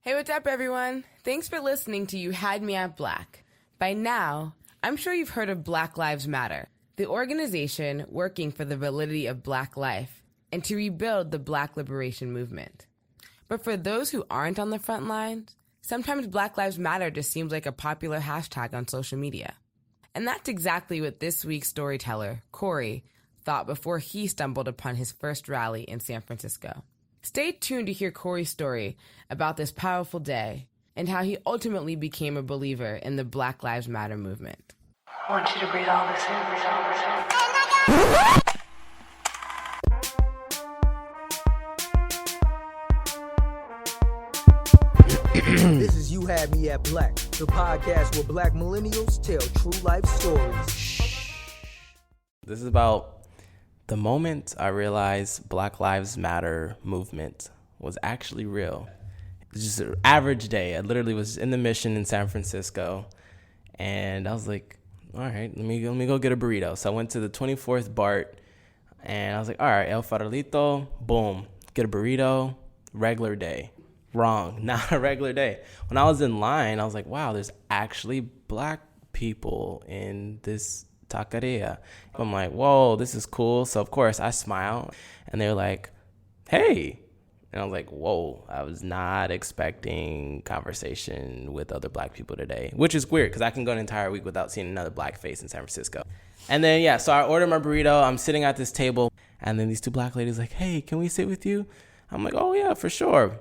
Hey, what's up, everyone? Thanks for listening to You Had Me at Black. By now, I'm sure you've heard of Black Lives Matter, the organization working for the validity of Black life and to rebuild the Black liberation movement. But for those who aren't on the front lines, sometimes Black Lives Matter just seems like a popular hashtag on social media. And that's exactly what this week's storyteller, Corey, thought before he stumbled upon his first rally in San Francisco. Stay tuned to hear Corey's story about this powerful day and how he ultimately became a believer in the Black Lives Matter movement. I want you to breathe all this in. This is You Had Me at Black, the podcast where Black millennials tell true life stories. This is about the moment I realized Black Lives Matter movement was actually real. It was just an average day. I literally was in the Mission in San Francisco, and I was like, all right, let me go get a burrito. So I went to the 24th BART, and I was like, all right, El Farolito, boom, get a burrito, regular day. Wrong, not a regular day. When I was in line, I was like, wow, there's actually Black people in this taqueria. I'm like, whoa, this is cool. So of course I smile, and they're like, hey. And I was like, whoa, I was not expecting conversation with other Black people today, which is weird because I can go an entire week without seeing another Black face in San Francisco. And then, so I ordered my burrito. I'm sitting at this table, and then these two Black ladies like, hey, can we sit with you? I'm like, oh yeah, for sure.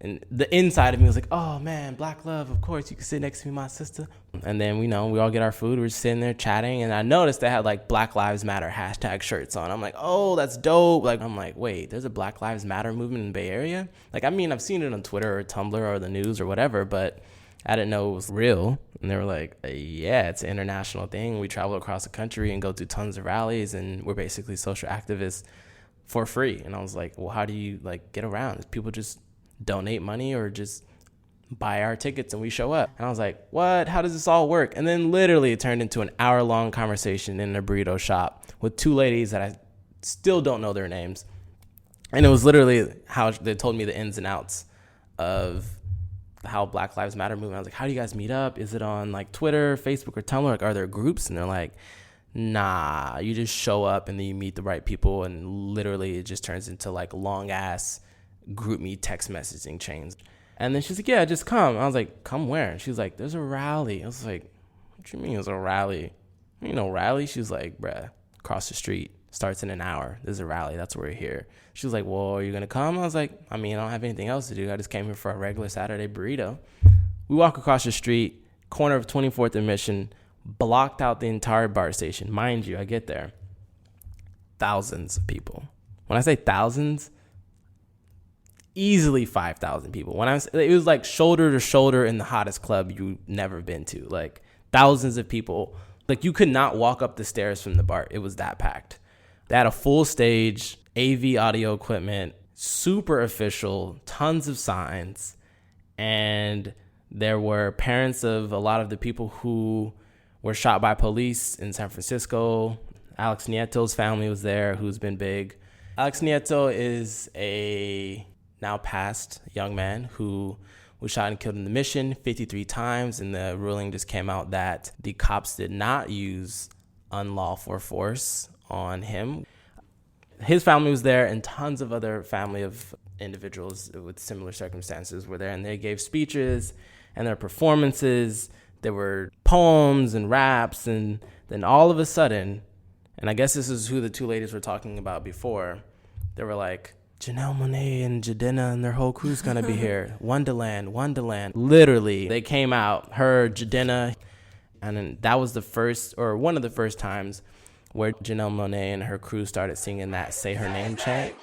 And the inside of me was like, oh man, Black love, of course, you can sit next to me, my sister. And then, we all get our food. We're just sitting there chatting, and I noticed they had like Black Lives Matter hashtag shirts on. I'm like, oh, that's dope. I'm like, wait, there's a Black Lives Matter movement in the Bay Area? I've seen it on Twitter or Tumblr or the news or whatever, but I didn't know it was real. And they were like, yeah, it's an international thing. We travel across the country and go to tons of rallies, and we're basically social activists for free. And I was like, well, how do you get around? People just donate money or just buy our tickets and we show up. And I was like, what? How does this all work? And then literally it turned into an hour-long conversation in a burrito shop with two ladies that I still don't know their names. And it was literally how they told me the ins and outs of how Black Lives Matter movement. I was like, how do you guys meet up? Is it on Twitter, Facebook, or Tumblr? Are there groups? And they're like, nah, you just show up and then you meet the right people, and literally it just turns into long ass group me text messaging chains. And then she's like, yeah, just come. I was like, come where? And she was like, there's a rally. I was like, what you mean there's a rally? Rally? She was like, bruh, across the street, starts in an hour. There's a rally. That's where we're here. She was like, well, are you going to come? I was like, I don't have anything else to do. I just came here for a regular Saturday burrito. We walk across the street, corner of 24th and Mission, blocked out the entire BART station. Mind you, I get there. Thousands of people. When I say thousands, easily 5,000 people. It was shoulder to shoulder in the hottest club you've never been to. Thousands of people. You could not walk up the stairs from the BART. It was that packed. They had a full stage, AV audio equipment, super official, tons of signs. And there were parents of a lot of the people who were shot by police in San Francisco. Alex Nieto's family was there, who's been big. Alex Nieto is a now passed young man who was shot and killed in the Mission 53 times. And the ruling just came out that the cops did not use unlawful force on him. His family was there, and tons of other family of individuals with similar circumstances were there. And they gave speeches and their performances. There were poems and raps. And then all of a sudden, and I guess this is who the two ladies were talking about before, they were like, Janelle Monáe and Jadena and their whole crew's gonna be here. Wonderland. Literally, they came out, her, Jadena, and then that was one of the first times where Janelle Monáe and her crew started singing that Say Her Name chant.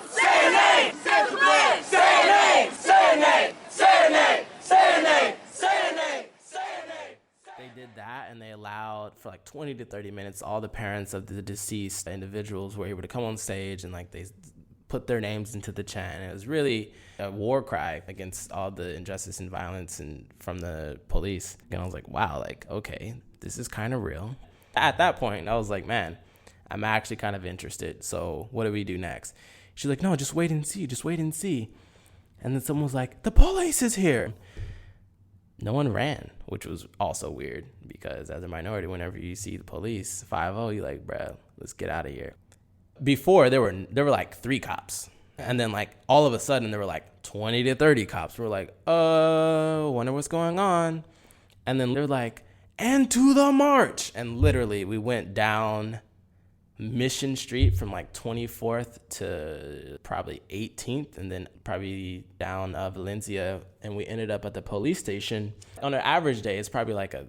Say her name! Say the plan! Say her name! Say her name! Say her name! Say her name! Say her name! Say her name! They did that, and they allowed for 20 to 30 minutes all the parents of the deceased individuals were able to come on stage, and they put their names into the chant. And it was really a war cry against all the injustice and violence and from the police. And I was like, wow, okay, this is kind of real. At that point, I was like, man, I'm actually kind of interested. So what do we do next? She's like, no, just wait and see. And then someone was like, the police is here. No one ran, which was also weird because as a minority, whenever you see the police, 5-0, you're like, bruh, let's get out of here. Before, there were like 3 cops. And then like all of a sudden, there were like 20 to 30 cops. We're like, wonder what's going on. And then they're like, and to the march. And literally, we went down Mission Street from like 24th to probably 18th, and then probably down Valencia, and we ended up at the police station. On an average day, it's probably like a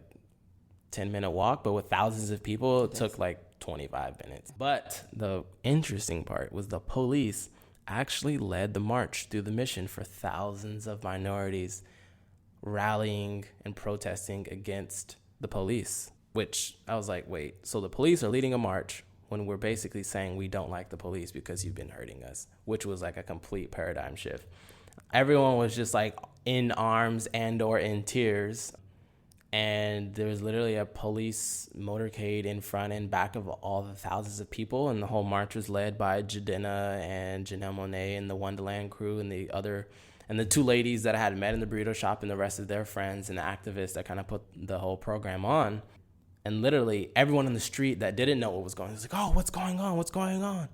10-minute walk, but with thousands of people, it took like 25 minutes. But the interesting part was the police actually led the march through the mission for thousands of minorities rallying and protesting against the police, which I was like, wait, so the police are leading a march when we're basically saying we don't like the police because you've been hurting us, which was like a complete paradigm shift. Everyone was just like in arms and or in tears. And there was literally a police motorcade in front and back of all the thousands of people. And the whole march was led by Jadena and Janelle Monáe and the Wonderland crew and the 2 ladies that I had met in the burrito shop and the rest of their friends and the activists that kind of put the whole program on. And literally everyone in the street that didn't know what was going on was like, oh, what's going on? What's going on?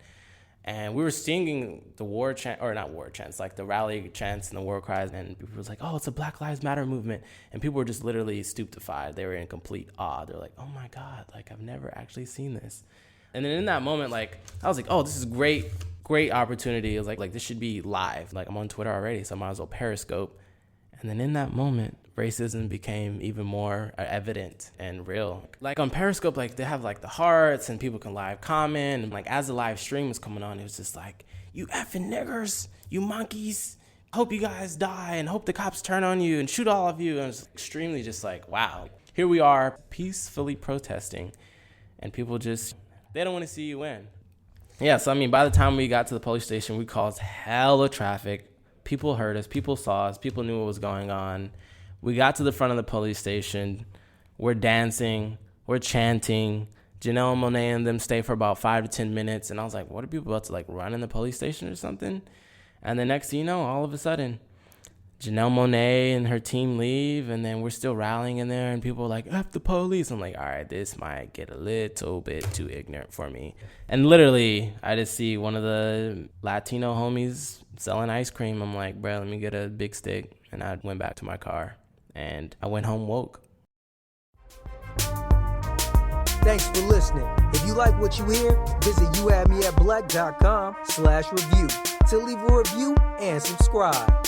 And we were singing the war chant, or not war chants, like the rally chants and the war cries. And people was like, oh, it's a Black Lives Matter movement. And people were just literally stupefied. They were in complete awe. They're like, oh my God, like I've never actually seen this. And then in that moment, like, I was like, oh, this is great opportunity. It was like this should be live. Like I'm on Twitter already, so I might as well Periscope. And then in that moment, racism became even more evident and real. Like on Periscope, like they have like the hearts and people can live comment. And like as the live stream was coming on, it was just like, you effing niggers, you monkeys, hope you guys die and hope the cops turn on you and shoot all of you. And it's extremely just like, wow, here we are peacefully protesting and people just, they don't want to see you win. Yeah, so I mean, by the time we got to the police station, we caused hella traffic. People heard us, people saw us, people knew what was going on. We got to the front of the police station. We're dancing, we're chanting. Janelle Monáe and them stay for about 5 to 10 minutes. And I was like, what are people about to like run in the police station or something? And the next thing you know, all of a sudden, Janelle Monáe and her team leave. And then we're still rallying in there. And people are like, F the police. I'm like, all right, this might get a little bit too ignorant for me. And literally, I just see one of the Latino homies selling ice cream. I'm like, bro, let me get a big stick. And I went back to my car. And I went home woke. Thanks for listening. If you like what you hear, visit youhadmeatblack.com/review to leave a review and subscribe.